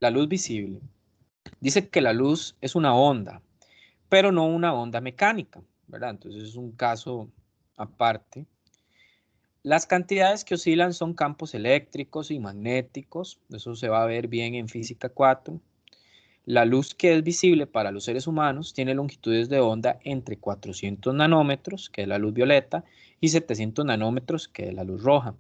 la luz visible. Dice que la luz es una onda, pero no una onda mecánica, ¿verdad? Entonces es un caso aparte. Las cantidades que oscilan son campos eléctricos y magnéticos, eso se va a ver bien en física 4. La luz que es visible para los seres humanos tiene longitudes de onda entre 400 nanómetros, que es la luz violeta, y 700 nanómetros, que es la luz roja,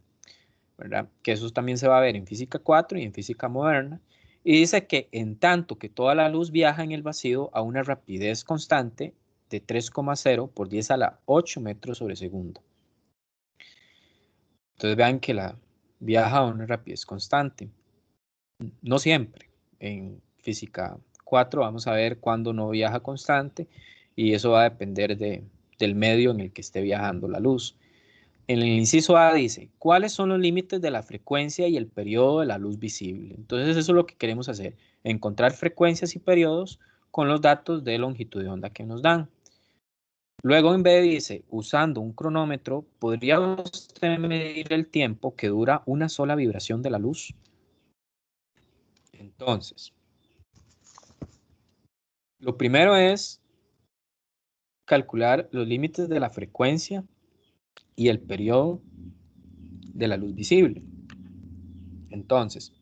¿verdad? Que eso también se va a ver en física 4 y en física moderna. Y dice que en tanto que toda la luz viaja en el vacío a una rapidez constante de 3,0 por 10 a la 8 metros sobre segundo. Entonces vean que la viaja a una rapidez constante. No siempre. En física 4 vamos a ver cuándo no viaja constante y eso va a depender del medio en el que esté viajando la luz. En el inciso A dice, ¿cuáles son los límites de la frecuencia y el periodo de la luz visible? Entonces eso es lo que queremos hacer, encontrar frecuencias y periodos con los datos de longitud de onda que nos dan. Luego en B dice, usando un cronómetro, ¿podría usted medir el tiempo que dura una sola vibración de la luz? Entonces, lo primero es calcular los límites de la frecuencia y el periodo de la luz visible. Entonces,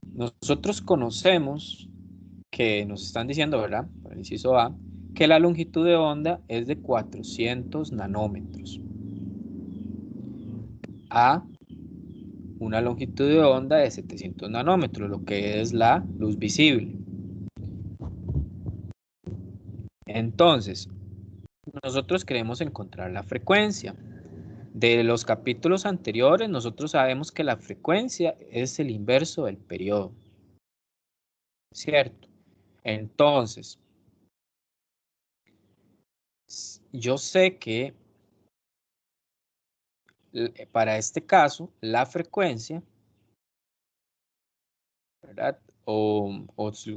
nosotros conocemos que nos están diciendo, ¿verdad? Por el inciso A, que la longitud de onda es de 400 nanómetros. A una longitud de onda de 700 nanómetros, lo que es la luz visible. Entonces, nosotros queremos encontrar la frecuencia. De los capítulos anteriores, nosotros sabemos que la frecuencia es el inverso del periodo, ¿cierto? Entonces, yo sé que para este caso, la frecuencia, ¿verdad? O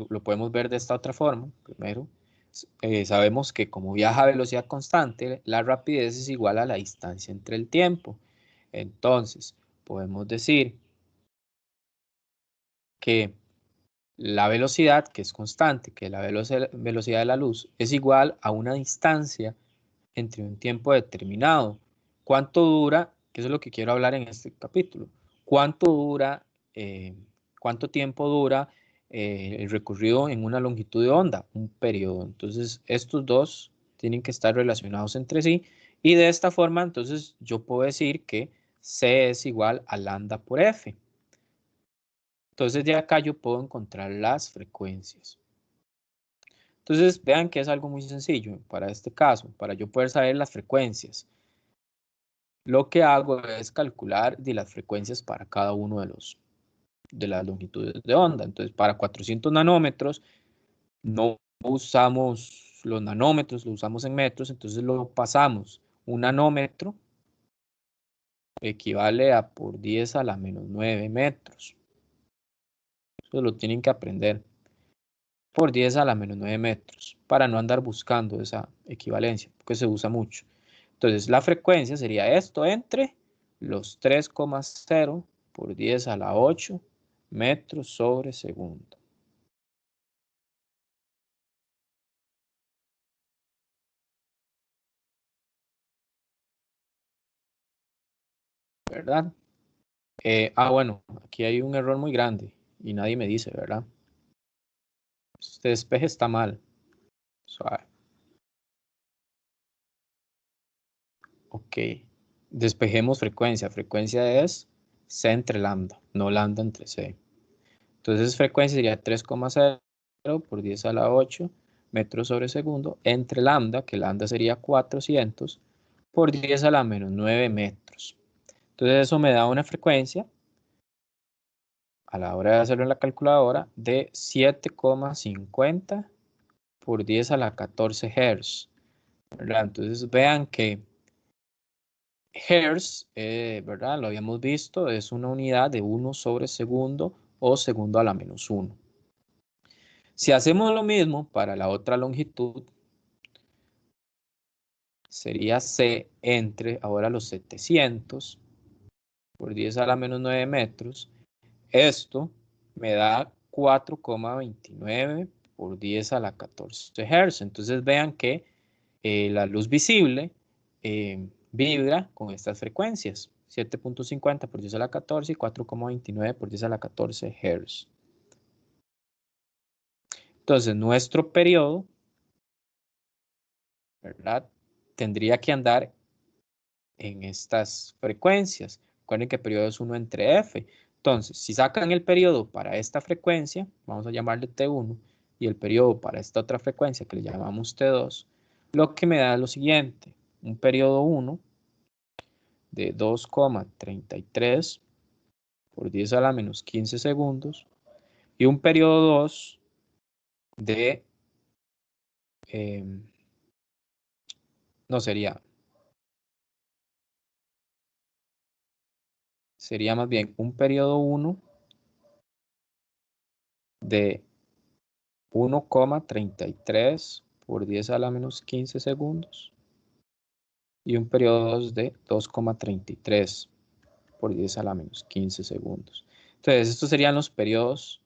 lo podemos ver de esta otra forma. Primero, sabemos que como viaja a velocidad constante, la rapidez es igual a la distancia entre el tiempo. Entonces, podemos decir que la velocidad, que es constante, que la velocidad de la luz, es igual a una distancia entre un tiempo determinado. ¿Cuánto dura? Que eso es lo que quiero hablar en este capítulo. ¿Cuánto dura, cuánto tiempo dura el recorrido en una longitud de onda? Un periodo. Entonces, estos dos tienen que estar relacionados entre sí y de esta forma, entonces, yo puedo decir que C es igual a lambda por F. Entonces, de acá yo puedo encontrar las frecuencias. Entonces, vean que es algo muy sencillo para este caso, para yo poder saber las frecuencias. Lo que hago es calcular de las frecuencias para cada uno de las longitudes de onda. Entonces, para 400 nanómetros no usamos los nanómetros, lo usamos en metros, entonces lo pasamos. Un nanómetro equivale a por 10 a la menos 9 metros. Eso lo tienen que aprender. Por 10 a la menos 9 metros, para no andar buscando esa equivalencia, porque se usa mucho. Entonces, la frecuencia sería esto entre los 3,0 por 10 a la 8 metros sobre segundo. ¿Verdad? Bueno, aquí hay un error muy grande y nadie me dice, ¿verdad? Este despeje está mal. Suave. Ok. Despejemos frecuencia. Frecuencia es C entre lambda, no lambda entre C. Entonces frecuencia sería 3,0 por 10 a la 8 metros sobre segundo entre lambda, que lambda sería 400 por 10 a la menos 9 metros. Entonces eso me da una frecuencia, a la hora de hacerlo en la calculadora, de 7,50 por 10 a la 14 Hz. ¿Verdad? Entonces vean que Hertz, ¿verdad? Lo habíamos visto, es una unidad de 1 sobre segundo o segundo a la menos 1. Si hacemos lo mismo para la otra longitud, sería C entre ahora los 700 por 10 a la menos 9 metros. Esto me da 4,29 por 10 a la 14 Hz. Entonces vean que la luz visible vibra con estas frecuencias. 7,50 por 10 a la 14 y 4,29 por 10 a la 14 Hz. Entonces nuestro periodo, ¿verdad?, tendría que andar en estas frecuencias. Recuerden que el periodo es 1 entre f. Entonces, si sacan el periodo para esta frecuencia, vamos a llamarle T1, y el periodo para esta otra frecuencia que le llamamos T2, lo que me da es lo siguiente: un periodo 1 de 2,33 por 10 a la menos 15 segundos y un periodo 2 de, no sería más bien un periodo 1 de 1,33 por 10 a la menos 15 segundos y un periodo 2 de 2,33 por 10 a la menos 15 segundos. Entonces, estos serían los periodos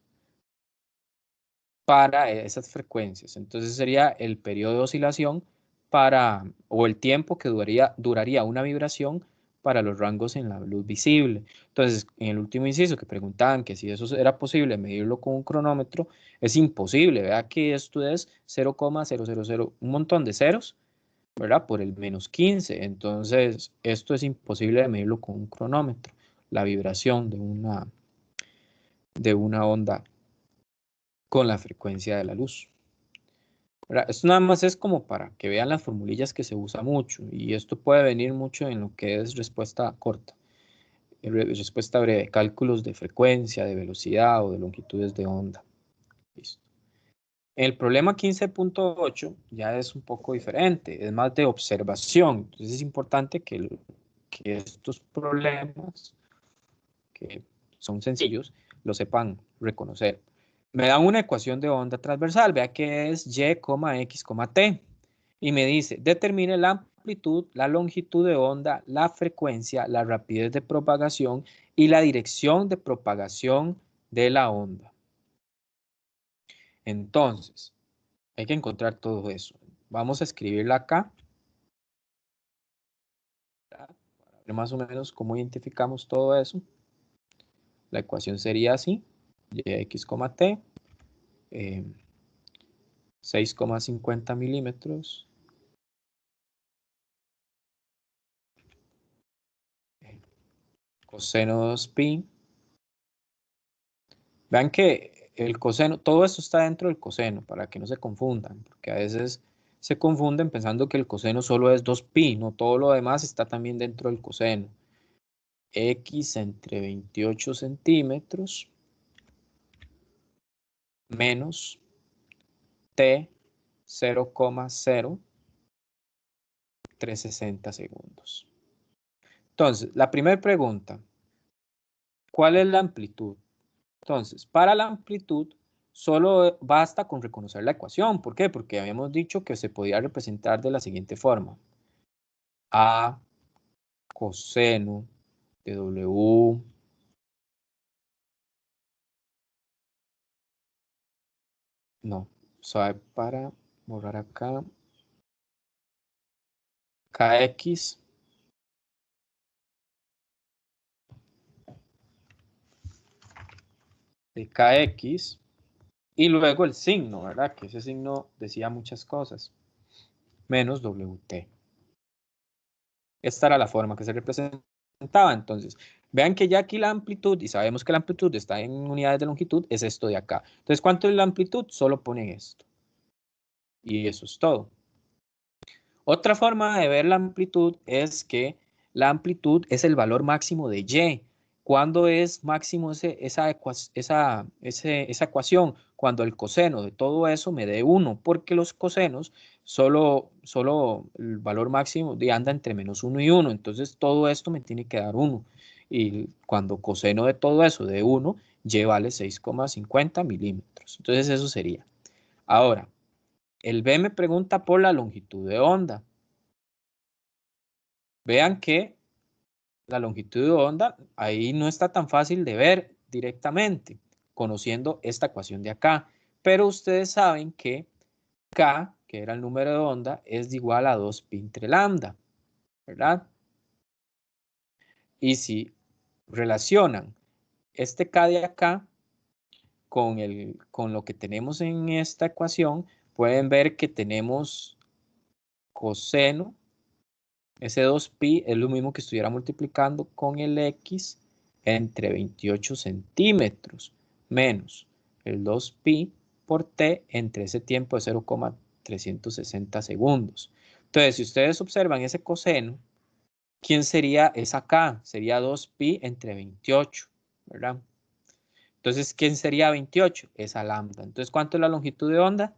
para esas frecuencias. Entonces, sería el periodo de oscilación para, o el tiempo que duraría una vibración para los rangos en la luz visible. Entonces, en el último inciso que preguntaban que si eso era posible medirlo con un cronómetro, es imposible. Vea que esto es 0,000, un montón de ceros, ¿verdad? Por el menos 15. Entonces, esto es imposible de medirlo con un cronómetro, la vibración de una onda con la frecuencia de la luz. ¿Verdad? Esto nada más es como para que vean las formulillas que se usa mucho, y esto puede venir mucho en lo que es respuesta corta, respuesta breve, cálculos de frecuencia, de velocidad o de longitudes de onda. Listo. El problema 15.8 ya es un poco diferente, es más de observación. Entonces es importante que estos problemas, que son sencillos, lo sepan reconocer. Me da una ecuación de onda transversal, vea que es y, x, t, y me dice, determine la amplitud, la longitud de onda, la frecuencia, la rapidez de propagación y la dirección de propagación de la onda. Entonces, hay que encontrar todo eso. Vamos a escribirla acá, para ver más o menos cómo identificamos todo eso. La ecuación sería así: x, t, 6,50 milímetros, coseno 2pi. Vean que el coseno, todo esto está dentro del coseno, para que no se confundan, porque a veces se confunden pensando que el coseno solo es 2pi, no, todo lo demás está también dentro del coseno. X entre 28 centímetros menos T 0,0360 segundos. Entonces, la primera pregunta, ¿cuál es la amplitud? Entonces, para la amplitud, solo basta con reconocer la ecuación. ¿Por qué? Porque habíamos dicho que se podía representar de la siguiente forma: A coseno de W no, suave para borrar acá, KX de KX y luego el signo, ¿verdad? Que ese signo decía muchas cosas, menos WT. Esta era la forma que se representaba. Entonces, vean que ya aquí la amplitud, y sabemos que la amplitud está en unidades de longitud, es esto de acá. Entonces, ¿cuánto es la amplitud? Solo ponen esto. Y eso es todo. Otra forma de ver la amplitud es que la amplitud es el valor máximo de Y. ¿Cuándo es máximo esa ecuación? Cuando el coseno de todo eso me dé 1, porque los cosenos solo el valor máximo anda entre menos 1 y 1, entonces todo esto me tiene que dar 1. Y cuando coseno de todo eso de 1, Y vale 6,50 milímetros. Entonces eso sería. Ahora, el B me pregunta por la longitud de onda. Vean que La longitud de onda, ahí no está tan fácil de ver directamente, conociendo esta ecuación de acá. Pero ustedes saben que K, que era el número de onda, es igual a 2pi entre lambda, ¿verdad? Y si relacionan este K de acá con lo que tenemos en esta ecuación, pueden ver que tenemos coseno. Ese 2pi es lo mismo que estuviera multiplicando con el x entre 28 centímetros menos el 2pi por t entre ese tiempo de 0,360 segundos. Entonces, si ustedes observan ese coseno, ¿quién sería esa k? Sería 2pi entre 28, ¿verdad? Entonces, ¿quién sería 28? Esa lambda. Entonces, ¿cuánto es la longitud de onda?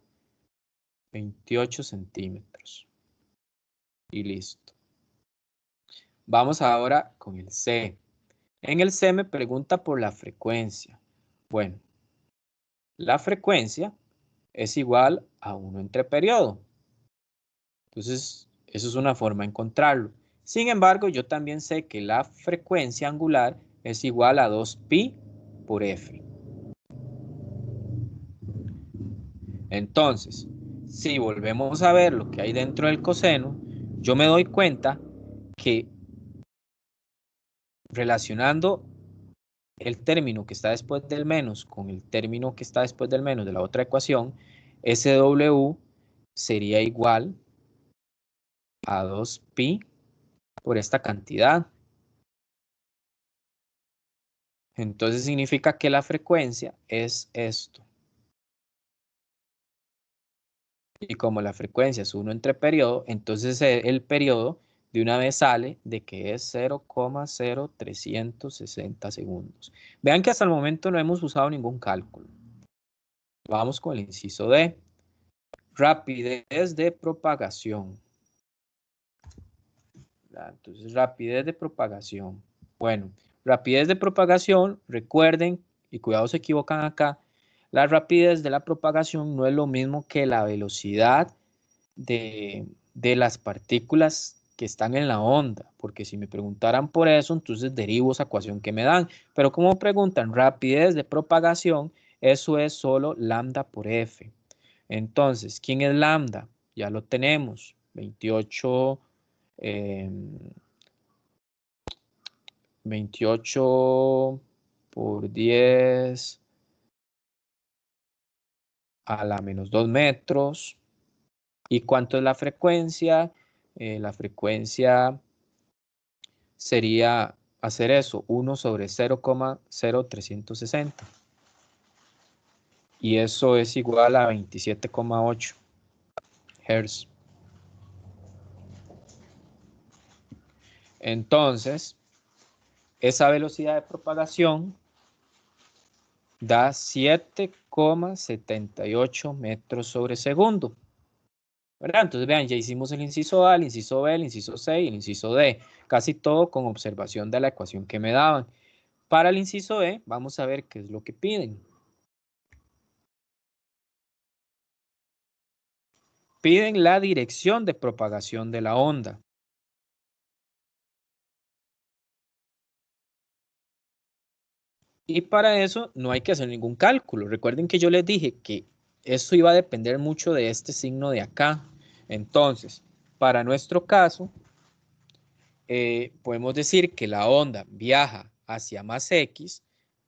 28 centímetros. Y listo. Vamos ahora con el C. En el C me pregunta por la frecuencia. Bueno, la frecuencia es igual a 1 entre periodo. Entonces, eso es una forma de encontrarlo. Sin embargo, yo también sé que la frecuencia angular es igual a 2pi por f. Entonces, si volvemos a ver lo que hay dentro del coseno, yo me doy cuenta que relacionando el término que está después del menos con el término que está después del menos de la otra ecuación, SW sería igual a 2pi por esta cantidad. Entonces significa que la frecuencia es esto. Y como la frecuencia es 1 entre periodo, entonces el periodo de una vez sale de que es 0,0360 segundos. Vean que hasta el momento no hemos usado ningún cálculo. Vamos con el inciso D. Rapidez de propagación. Entonces, rapidez de propagación. Bueno, rapidez de propagación, recuerden, y cuidado se equivocan acá, la rapidez de la propagación no es lo mismo que la velocidad de las partículas que están en la onda, porque si me preguntaran por eso, entonces derivo esa ecuación que me dan. Pero como preguntan rapidez de propagación, eso es solo lambda por f. Entonces, ¿quién es lambda? Ya lo tenemos, 28, 28 por 10 a la menos 2 metros. ¿Y cuánto es la frecuencia? La frecuencia sería hacer eso, 1 sobre 0,0360. Y eso es igual a 27,8 Hz. Entonces, esa velocidad de propagación da 7,78 metros sobre segundo. ¿Verdad? Entonces, vean, ya hicimos el inciso A, el inciso B, el inciso C y el inciso D. Casi todo con observación de la ecuación que me daban. Para el inciso E, vamos a ver qué es lo que piden. Piden la dirección de propagación de la onda. Y para eso no hay que hacer ningún cálculo. Recuerden que yo les dije que eso iba a depender mucho de este signo de acá. Entonces, para nuestro caso, podemos decir que la onda viaja hacia más X,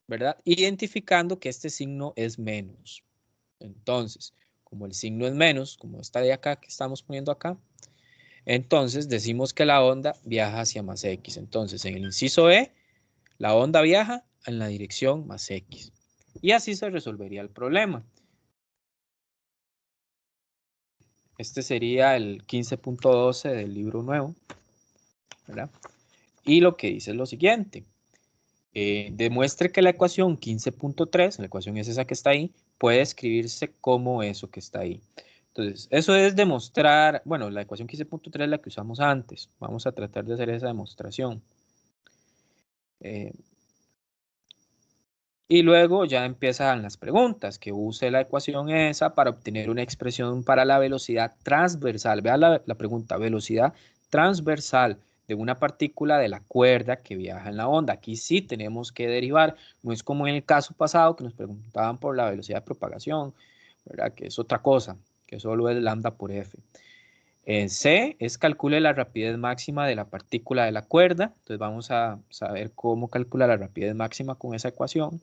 ¿verdad? Identificando que este signo es menos. Entonces, como el signo es menos, como esta de acá que estamos poniendo acá, entonces decimos que la onda viaja hacia más X. Entonces, en el inciso E, la onda viaja en la dirección más X. Y así se resolvería el problema. Este sería el 15.12 del libro nuevo, ¿verdad? Y lo que dice es lo siguiente. Demuestre que la ecuación 15.3, la ecuación es esa que está ahí, puede escribirse como eso que está ahí. Entonces, eso es demostrar, bueno, la ecuación 15.3 es la que usamos antes. Vamos a tratar de hacer esa demostración. Y luego ya empiezan las preguntas, que use la ecuación esa para obtener una expresión para la velocidad transversal. Vean la pregunta, velocidad transversal de una partícula de la cuerda que viaja en la onda. Aquí sí tenemos que derivar, no es como en el caso pasado que nos preguntaban por la velocidad de propagación, ¿verdad? Que es otra cosa, que solo es lambda por f. En C es calcule la rapidez máxima de la partícula de la cuerda. Entonces vamos a saber cómo calcular la rapidez máxima con esa ecuación.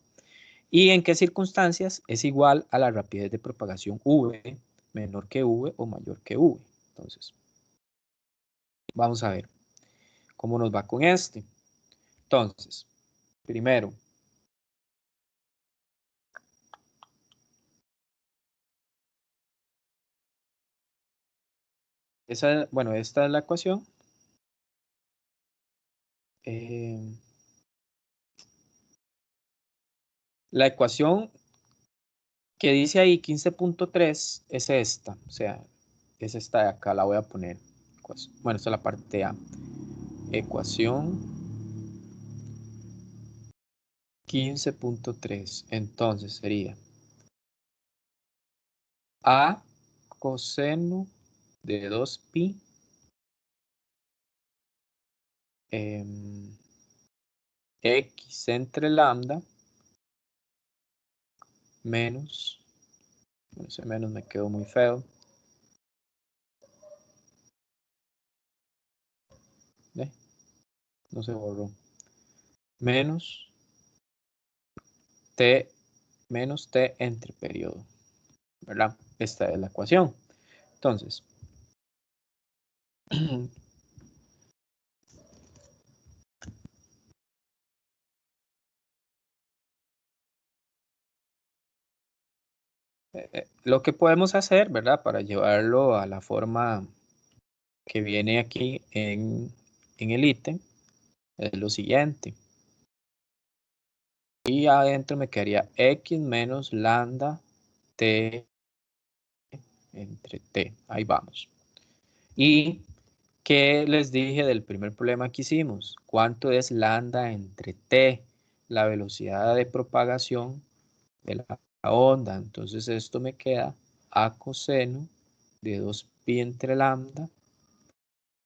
Y en qué circunstancias es igual a la rapidez de propagación v menor que v o mayor que v. Entonces, vamos a ver cómo nos va con este. Entonces, primero, bueno, esta es la ecuación. La ecuación que dice ahí 15.3 es esta, o sea, es esta de acá, la voy a poner. Bueno, esta es la parte A. Ecuación 15.3. Entonces sería A coseno de 2pi x entre lambda menos, ese menos me quedó muy feo, no se borró, menos t entre periodo, ¿verdad? Esta es la ecuación. Entonces, lo que podemos hacer, ¿verdad? Para llevarlo a la forma que viene aquí en el ítem, es lo siguiente. Y adentro me quedaría x menos lambda t entre t. Ahí vamos. ¿Y qué les dije del primer problema que hicimos? ¿Cuánto es lambda entre t? La velocidad de propagación de la onda. Entonces esto me queda a coseno de 2pi entre lambda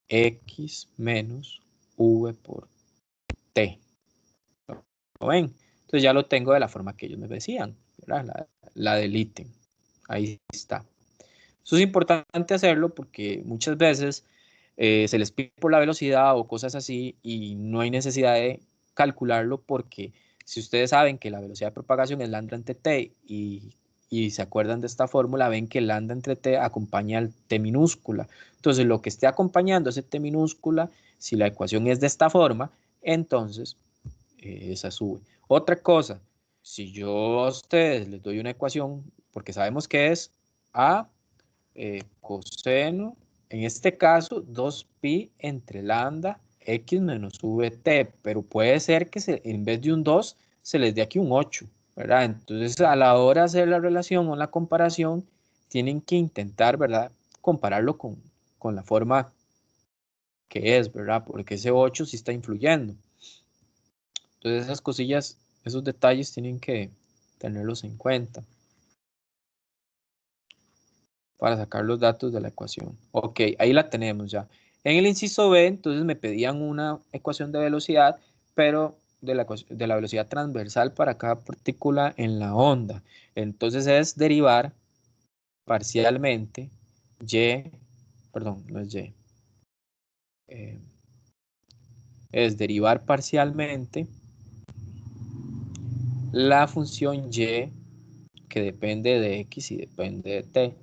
x menos v por t. ¿Lo ven? Entonces ya lo tengo de la forma que ellos me decían, ¿verdad? La del ítem. Ahí está. Eso es importante hacerlo porque muchas veces se les pide por la velocidad o cosas así y no hay necesidad de calcularlo porque si ustedes saben que la velocidad de propagación es lambda entre t y se acuerdan de esta fórmula, ven que lambda entre t acompaña al t minúscula. Entonces lo que esté acompañando ese t minúscula, si la ecuación es de esta forma, entonces esa sube. Otra cosa, si yo a ustedes les doy una ecuación, porque sabemos que es a coseno, en este caso 2pi entre lambda x menos vt, pero puede ser que en vez de un 2 se les dé aquí un 8, ¿verdad? Entonces a la hora de hacer la relación o la comparación, tienen que intentar, ¿verdad? Compararlo con la forma que es, ¿verdad? Porque ese 8 sí está influyendo. Entonces esas cosillas, esos detalles tienen que tenerlos en cuenta para sacar los datos de la ecuación. Ok, ahí la tenemos ya. En el inciso B, entonces me pedían una ecuación de velocidad, pero de la velocidad transversal para cada partícula en la onda. Entonces es derivar parcialmente y, perdón, no es y, es derivar parcialmente la función y que depende de x y depende de t.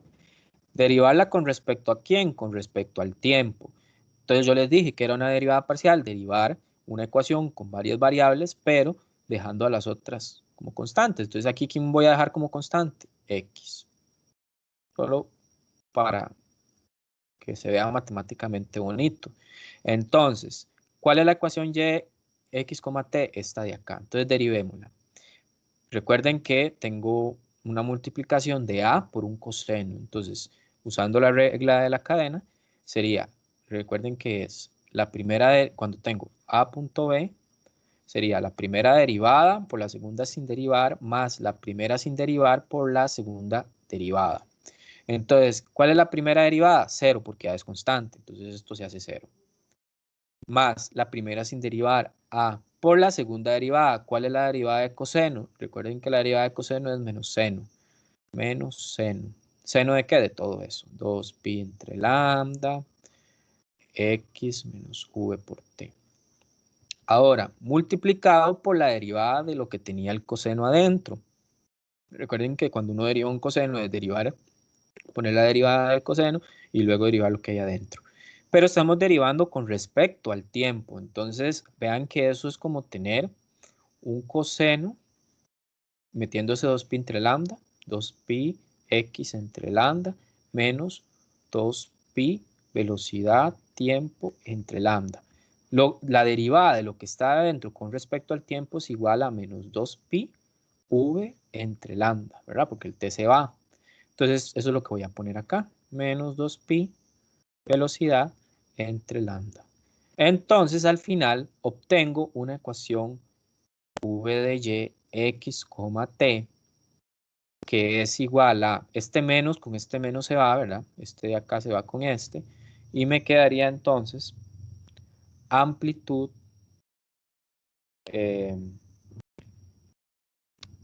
Derivarla con respecto a quién, con respecto al tiempo. Entonces yo les dije que era una derivada parcial, derivar una ecuación con varias variables, pero dejando a las otras como constantes. Entonces aquí, ¿quién voy a dejar como constante? X. Solo para que se vea matemáticamente bonito. Entonces, ¿cuál es la ecuación y x, t? Esta de acá. Entonces derivémosla. Recuerden que tengo una multiplicación de a por un coseno. Entonces, usando la regla de la cadena, sería, recuerden que es la primera, cuando tengo a punto b, sería la primera derivada por la segunda sin derivar, más la primera sin derivar por la segunda derivada. Entonces, ¿cuál es la primera derivada? 0, porque a es constante. Entonces, esto se hace 0. más la primera sin derivar, a, por la segunda derivada. ¿Cuál es la derivada de coseno? Recuerden que la derivada de coseno es menos seno. Menos seno. ¿Seno de qué? De todo eso. 2pi entre lambda, x menos v por t. Ahora, multiplicado por la derivada de lo que tenía el coseno adentro. Recuerden que cuando uno deriva un coseno es derivar, poner la derivada del coseno y luego derivar lo que hay adentro. Pero estamos derivando con respecto al tiempo. Entonces, vean que eso es como tener un coseno metiéndose 2pi entre lambda, 2pi x entre lambda, menos 2pi velocidad, tiempo entre lambda. La derivada de lo que está adentro con respecto al tiempo es igual a menos 2pi v entre lambda, ¿verdad? Porque el t se va. Entonces, eso es lo que voy a poner acá. Menos 2pi velocidad entre lambda. Entonces, al final, obtengo una ecuación v de y x, t, que es igual a este menos, con este menos se va, ¿verdad? Este de acá se va con este. Y me quedaría entonces amplitud,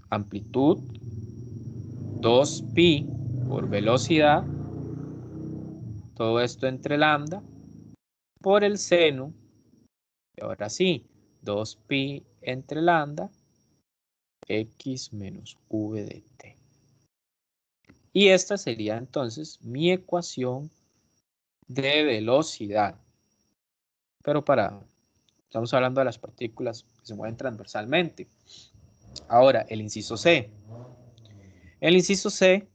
amplitud 2pi por velocidad, todo esto entre lambda, por el seno, y ahora sí, 2pi entre lambda, x menos v de t. Y esta sería entonces mi ecuación de velocidad. Pero estamos hablando de las partículas que se mueven transversalmente. Ahora, el inciso C. El inciso C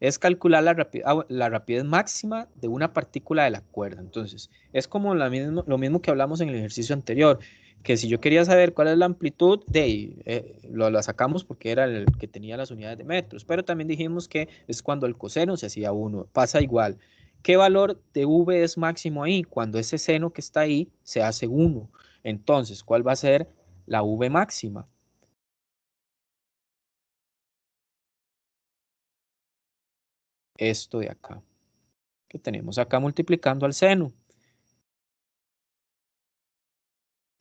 es calcular la rapidez máxima de una partícula de la cuerda. Entonces, es como lo mismo que hablamos en el ejercicio anterior, que si yo quería saber cuál es la amplitud, la sacamos porque era el que tenía las unidades de metros, pero también dijimos que es cuando el coseno se hacía 1, pasa igual. ¿Qué valor de v es máximo ahí? Cuando ese seno que está ahí se hace 1. Entonces, ¿cuál va a ser la v máxima? Esto de acá, que tenemos acá multiplicando al seno.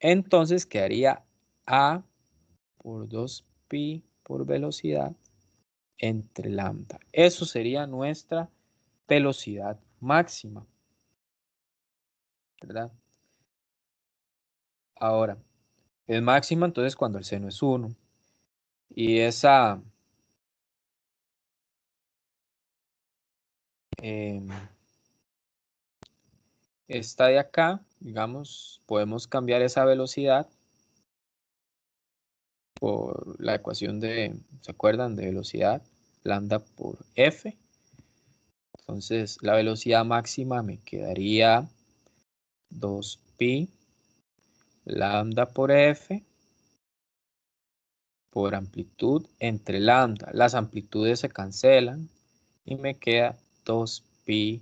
Entonces quedaría a por 2pi por velocidad entre lambda. Eso sería nuestra velocidad máxima, ¿verdad? Ahora, es máxima entonces cuando el seno es 1. Y em, esta de acá, digamos, podemos cambiar esa velocidad por la ecuación ¿se acuerdan? De velocidad, lambda por f. Entonces, la velocidad máxima me quedaría 2pi lambda por f por amplitud entre lambda. Las amplitudes se cancelan y me queda 2pi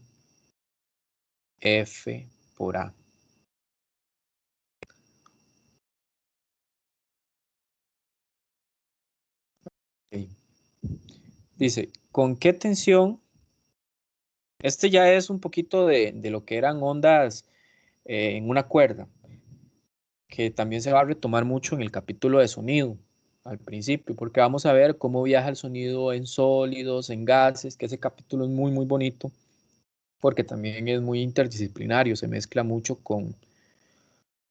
f por a. Okay. Dice, ¿con qué tensión? Este ya es un poquito de lo que eran ondas en una cuerda, que también se va a retomar mucho en el capítulo de sonido al principio, porque vamos a ver cómo viaja el sonido en sólidos, en gases, que ese capítulo es muy, muy bonito, porque también es muy interdisciplinario, se mezcla mucho con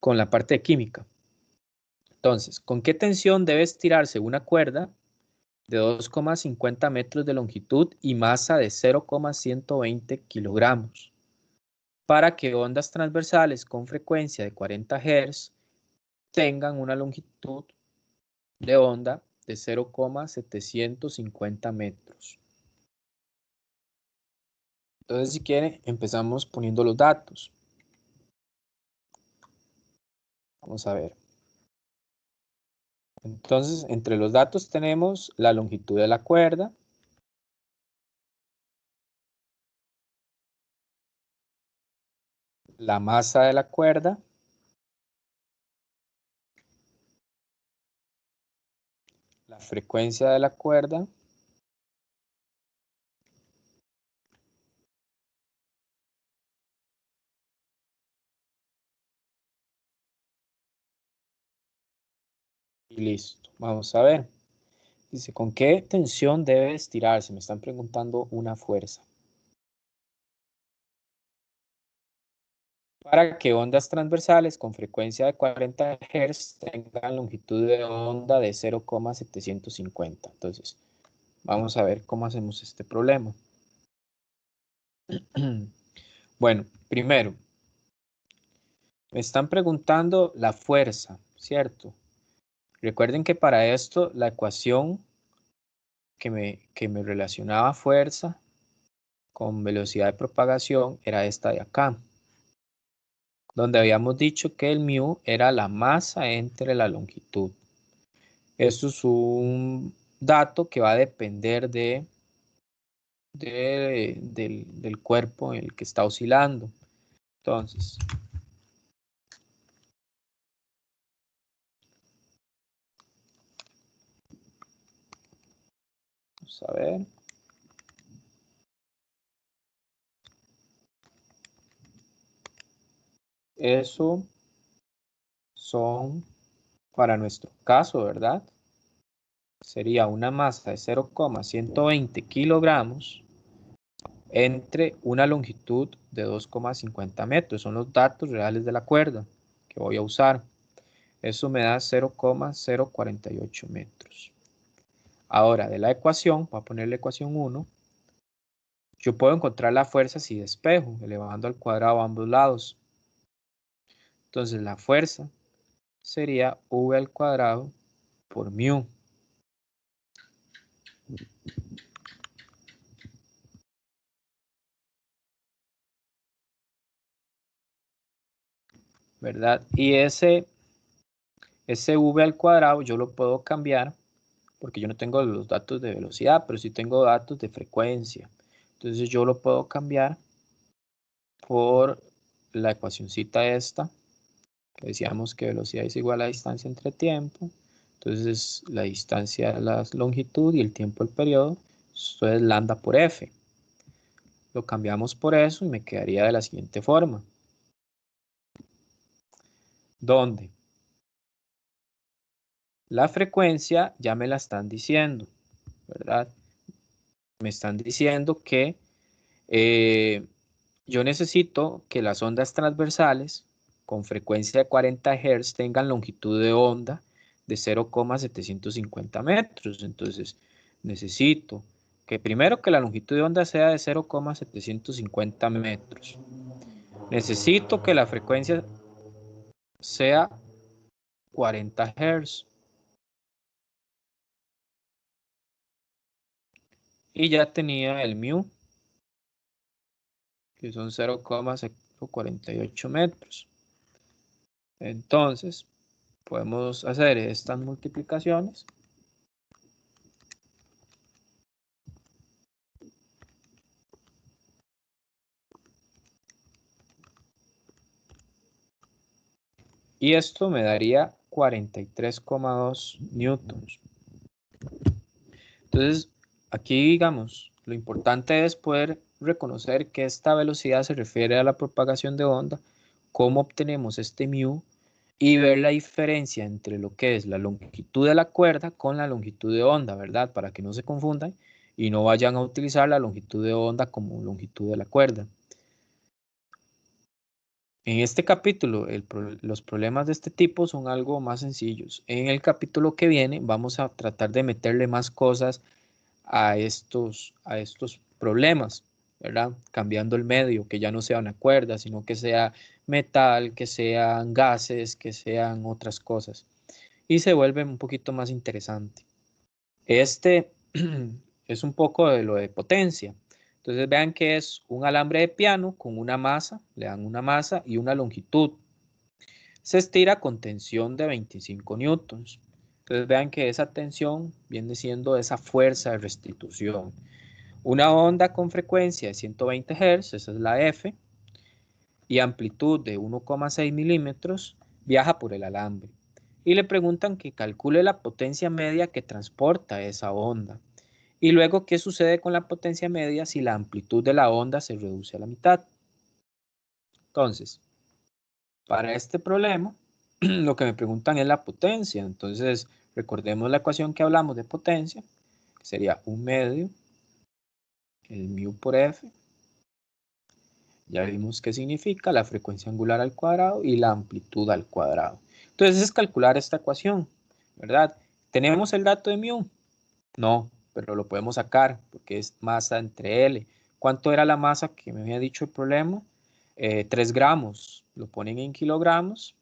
la parte de química. Entonces, ¿con qué tensión debe estirarse una cuerda de 2,50 metros de longitud y masa de 0,120 kilogramos para que ondas transversales con frecuencia de 40 Hz tengan una longitud de onda de 0,750 metros? Entonces, si quieren, empezamos poniendo los datos. Vamos a ver. Entonces, entre los datos tenemos la longitud de la cuerda, la masa de la cuerda, la frecuencia de la cuerda, Y listo. Vamos a ver. Dice, ¿con qué tensión debe estirarse? Me están preguntando una fuerza. Para que ondas transversales con frecuencia de 40 Hz tengan longitud de onda de 0,750. Entonces, vamos a ver cómo hacemos este problema. Bueno, primero, me están preguntando la fuerza, ¿cierto? Recuerden que para esto la ecuación que me relacionaba fuerza con velocidad de propagación era esta de acá, donde habíamos dicho que el mu era la masa entre la longitud. Esto es un dato que va a depender del cuerpo en el que está oscilando. Entonces, vamos a ver. Eso son, para nuestro caso, ¿verdad? Sería una masa de 0,120 kilogramos entre una longitud de 2,50 metros. Son los datos reales de la cuerda que voy a usar. Eso me da 0,048 metros. Ahora, de la ecuación, voy a poner la ecuación 1. Yo puedo encontrar la fuerza si despejo, elevando al cuadrado a ambos lados. Entonces, la fuerza sería v al cuadrado por mu. ¿Verdad? Y ese v al cuadrado yo lo puedo cambiar porque yo no tengo los datos de velocidad, pero sí tengo datos de frecuencia. Entonces yo lo puedo cambiar por la ecuacioncita esta, que decíamos que velocidad es igual a distancia entre tiempo. Entonces la distancia es la longitud y el tiempo el periodo. Esto es lambda por f. Lo cambiamos por eso y me quedaría de la siguiente forma. Donde la frecuencia ya me la están diciendo, ¿verdad? Me están diciendo que yo necesito que las ondas transversales con frecuencia de 40 Hz tengan longitud de onda de 0,750 metros. Entonces, necesito que primero que la longitud de onda sea de 0,750 metros. Necesito que la frecuencia sea 40 Hz. Y ya tenía el mu, que son 0,048 metros. Entonces, podemos hacer estas multiplicaciones. Y esto me daría 43,2 newtons. Entonces, aquí digamos, lo importante es poder reconocer que esta velocidad se refiere a la propagación de onda, cómo obtenemos este mu y ver la diferencia entre lo que es la longitud de la cuerda con la longitud de onda, ¿verdad? Para que no se confundan y no vayan a utilizar la longitud de onda como longitud de la cuerda. En este capítulo, los problemas de este tipo son algo más sencillos. En el capítulo que viene vamos a tratar de meterle más cosas a estos problemas, ¿verdad? Cambiando el medio, que ya no sea una cuerda, sino que sea metal, que sean gases, que sean otras cosas. Y se vuelve un poquito más interesante. Este es un poco de lo de potencia. Entonces vean que es un alambre de piano con una masa, le dan una masa y una longitud. Se estira con tensión de 25 newtons. Entonces vean que esa tensión viene siendo esa fuerza de restitución. Una onda con frecuencia de 120 Hz, esa es la F, y amplitud de 1,6 milímetros, viaja por el alambre. Y le preguntan que calcule la potencia media que transporta esa onda. Y luego, ¿qué sucede con la potencia media si la amplitud de la onda se reduce a la mitad? Entonces, para este problema, lo que me preguntan es la potencia. Entonces, recordemos la ecuación que hablamos de potencia, que sería 1/2 el mu por F. Ya vimos qué significa la frecuencia angular al cuadrado y la amplitud al cuadrado. Entonces es calcular esta ecuación, ¿verdad? ¿Tenemos el dato de mu? No, pero lo podemos sacar porque es masa entre L. ¿Cuánto era la masa que me había dicho el problema? 3 gramos. Lo ponen en kilogramos.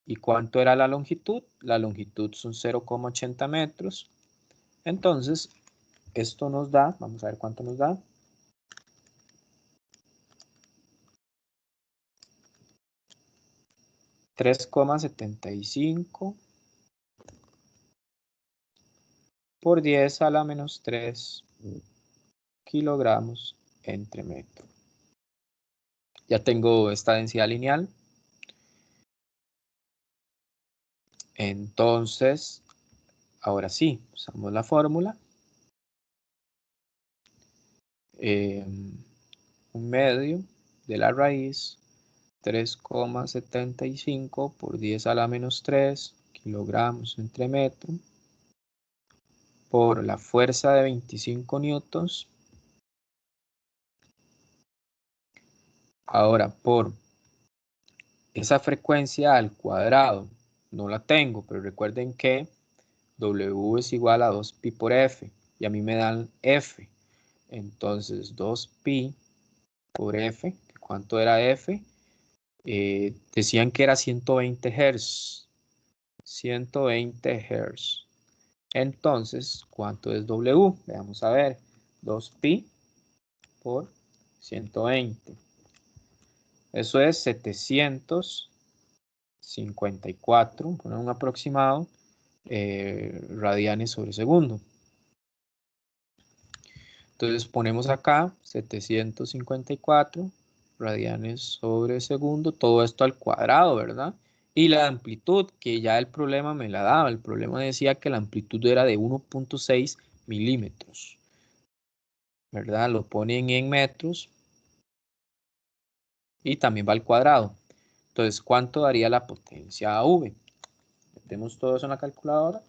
¿Y cuánto era la longitud? La longitud son 0,80 metros. Entonces, esto nos da, vamos a ver cuánto nos da. 3,75 por 10 a la menos 3 kilogramos entre metro. Ya tengo esta densidad lineal. Entonces, ahora sí, usamos la fórmula. 1/2 de la raíz 3,75 por 10 a la menos 3 kilogramos entre metro por la fuerza de 25 newtons. Ahora por esa frecuencia al cuadrado, no la tengo, pero recuerden que W es igual a 2pi por F y a mí me dan F. Entonces 2pi por F, ¿cuánto era F? Decían que era 120 Hz. 120 Hz. Entonces, ¿cuánto es W? Veamos a ver. 2pi por 120. Eso es 754, poner un aproximado, radianes sobre segundo. Entonces ponemos acá 754 radianes sobre segundo, todo esto al cuadrado, ¿verdad? Y la amplitud, que ya el problema me la daba, el problema decía que la amplitud era de 1.6 milímetros, ¿verdad? Lo ponen en metros y también va al cuadrado. Entonces, ¿cuánto daría la potencia V? Metemos todo eso en la calculadora.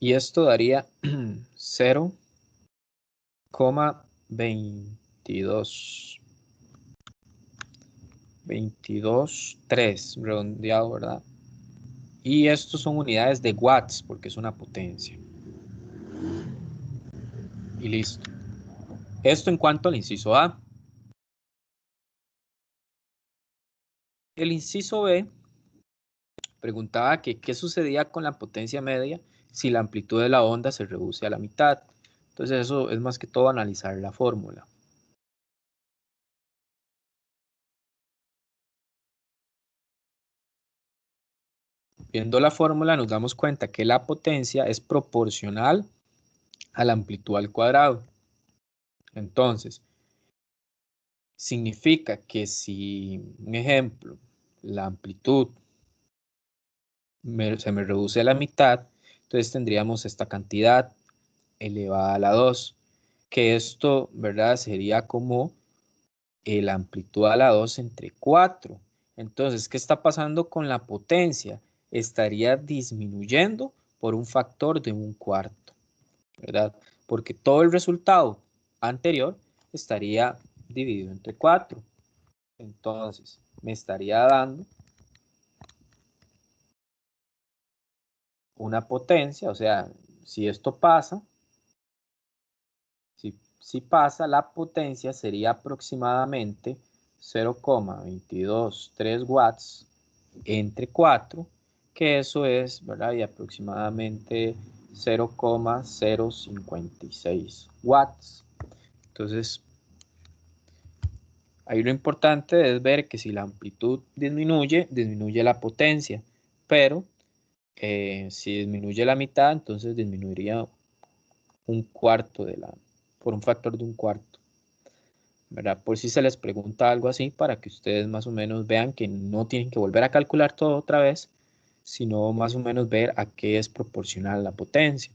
Y esto daría 0,22. 22,3 redondeado, ¿verdad? Y estos son unidades de watts porque es una potencia. Y listo. Esto en cuanto al inciso A. El inciso B preguntaba que qué sucedía con la potencia media si la amplitud de la onda se reduce a la mitad. Entonces eso es más que todo analizar la fórmula. Viendo la fórmula nos damos cuenta que la potencia es proporcional a la amplitud al cuadrado. Entonces, significa que si, un ejemplo, la amplitud se me reduce a la mitad, entonces tendríamos esta cantidad elevada a la 2, que esto, ¿verdad? Sería como la amplitud a la 2 entre 4. Entonces, ¿qué está pasando con la potencia? Estaría disminuyendo por un factor de 1/4, ¿verdad? Porque todo el resultado anterior estaría dividido entre 4. Entonces, me estaría dando una potencia, o sea, si esto pasa, si pasa, la potencia sería aproximadamente 0,223 watts entre 4, que eso es, ¿verdad? Y aproximadamente 0,056 watts. Entonces, ahí lo importante es ver que si la amplitud disminuye, disminuye la potencia, pero Si disminuye la mitad, entonces disminuiría un cuarto por un factor de un cuarto, ¿verdad? Por si se les pregunta algo así, para que ustedes más o menos vean que no tienen que volver a calcular todo otra vez, sino más o menos ver a qué es proporcional la potencia.